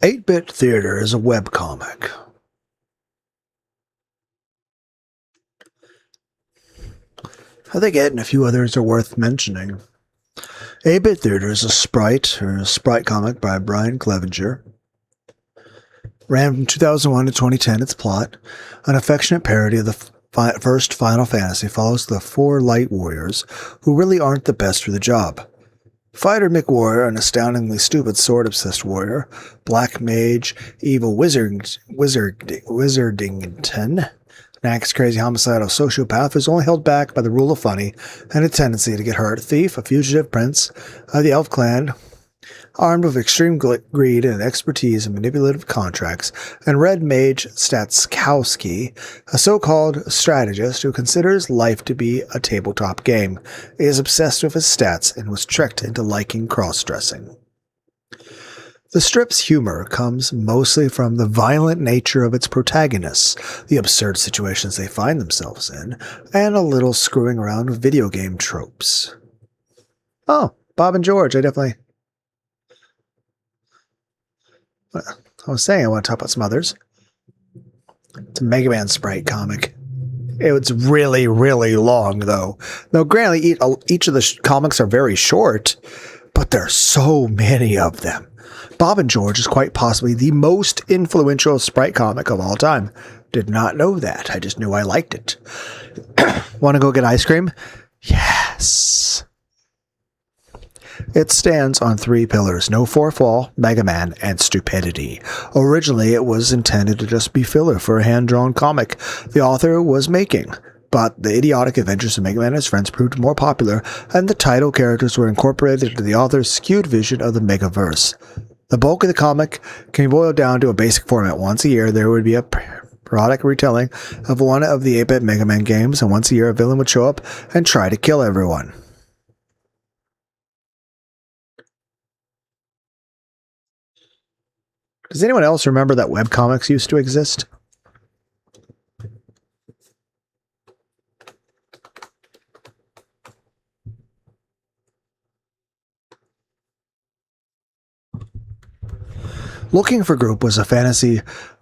8-Bit Theater is a webcomic. I think it and a few others are worth mentioning. 8-Bit Theater is a sprite comic by Brian Clevenger. Ran from 2001 to 2010. Its plot, an affectionate parody of the first Final Fantasy, follows the 4 light warriors who really aren't the best for the job. Fighter McWarrior, an astoundingly stupid sword-obsessed warrior, Black Mage, Evil Wizardington, Nax crazy homicidal sociopath who's only held back by the rule of funny and a tendency to get hurt, thief, a fugitive prince of the elf clan, armed with extreme greed and expertise in manipulative contracts, and Red Mage Statskowski, a so-called strategist who considers life to be a tabletop game, is obsessed with his stats and was tricked into liking cross-dressing. The strip's humor comes mostly from the violent nature of its protagonists, the absurd situations they find themselves in, and a little screwing around with video game tropes. Oh, Bob and George, I was saying I want to talk about some others. It's a Mega Man sprite comic. It's really, really long, though. Now, granted, each of the comics are very short, but there are so many of them. Bob and George is quite possibly the most influential sprite comic of all time. Did not know that. I just knew I liked it. Want to go get ice cream? Yes. It stands on 3 pillars: no fourth wall, Mega Man, and stupidity. Originally, it was intended to just be filler for a hand-drawn comic the author was making, but the idiotic adventures of Mega Man and his friends proved more popular, and the title characters were incorporated into the author's skewed vision of the Megaverse. The bulk of the comic can be boiled down to a basic format. Once a year, there would be a periodic retelling of one of the 8-bit Mega Man games, and once a year, a villain would show up and try to kill everyone. Does anyone else remember that webcomics used to exist? Looking for Group was a fantasy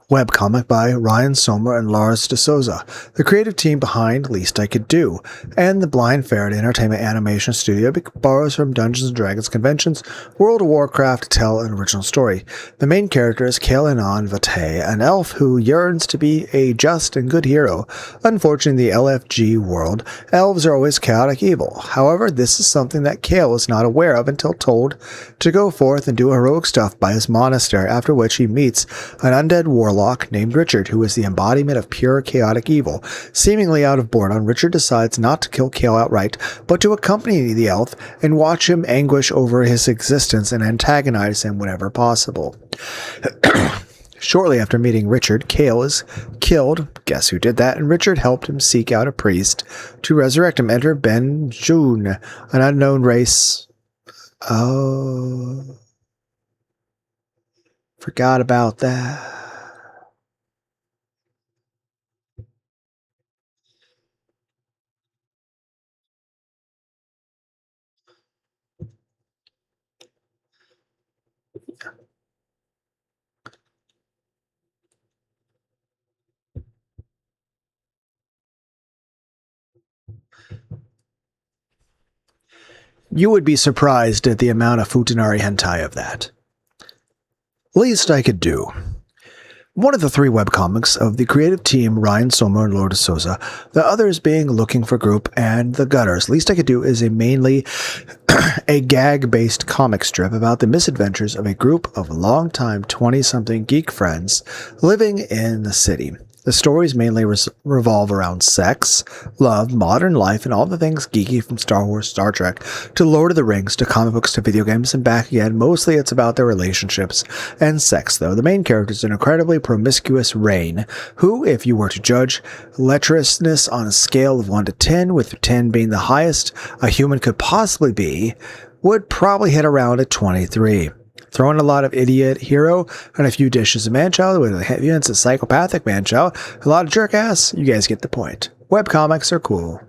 webcomic by Ryan Sommer and Lars de Souza, the creative team behind Least I Could Do, and the Blind Ferret Entertainment Animation Studio borrows from Dungeons & Dragons conventions, World of Warcraft to tell an original story. The main character is Kalinan Vate, an elf who yearns to be a just and good hero. Unfortunately, in the LFG world, elves are always chaotic evil. However, this is something that Kale is not aware of until told to go forth and do heroic stuff by his monastery, after which he meets an undead warlock named Richard, who is the embodiment of pure chaotic evil. Seemingly out of boredom, Richard decides not to kill Kale outright, but to accompany the elf and watch him anguish over his existence and antagonize him whenever possible. Shortly after meeting Richard, Kale is killed. Guess who did that? And Richard helped him seek out a priest to resurrect him. Enter Ben June, an unknown race. Oh, forgot about that. You would be surprised at the amount of futanari hentai of that. Least I Could Do. One of the 3 webcomics of the creative team Ryan Sommer and Lord de Souza, the others being Looking for Group and The Gutters. Least I Could Do is mainly a gag-based comic strip about the misadventures of a group of longtime 20-something geek friends living in the city. The stories mainly revolve around sex, love, modern life, and all the things geeky from Star Wars, Star Trek, to Lord of the Rings, to comic books, to video games, and back again. Mostly it's about their relationships and sex, though. The main character is an incredibly promiscuous Rain, who, if you were to judge lecherousness on a scale of 1 to 10, with 10 being the highest a human could possibly be, would probably hit around a 23. Throw in a lot of idiot hero and a few dishes of man-child with a psychopathic man-child, a lot of jerk-ass, you guys get the point. Webcomics are cool.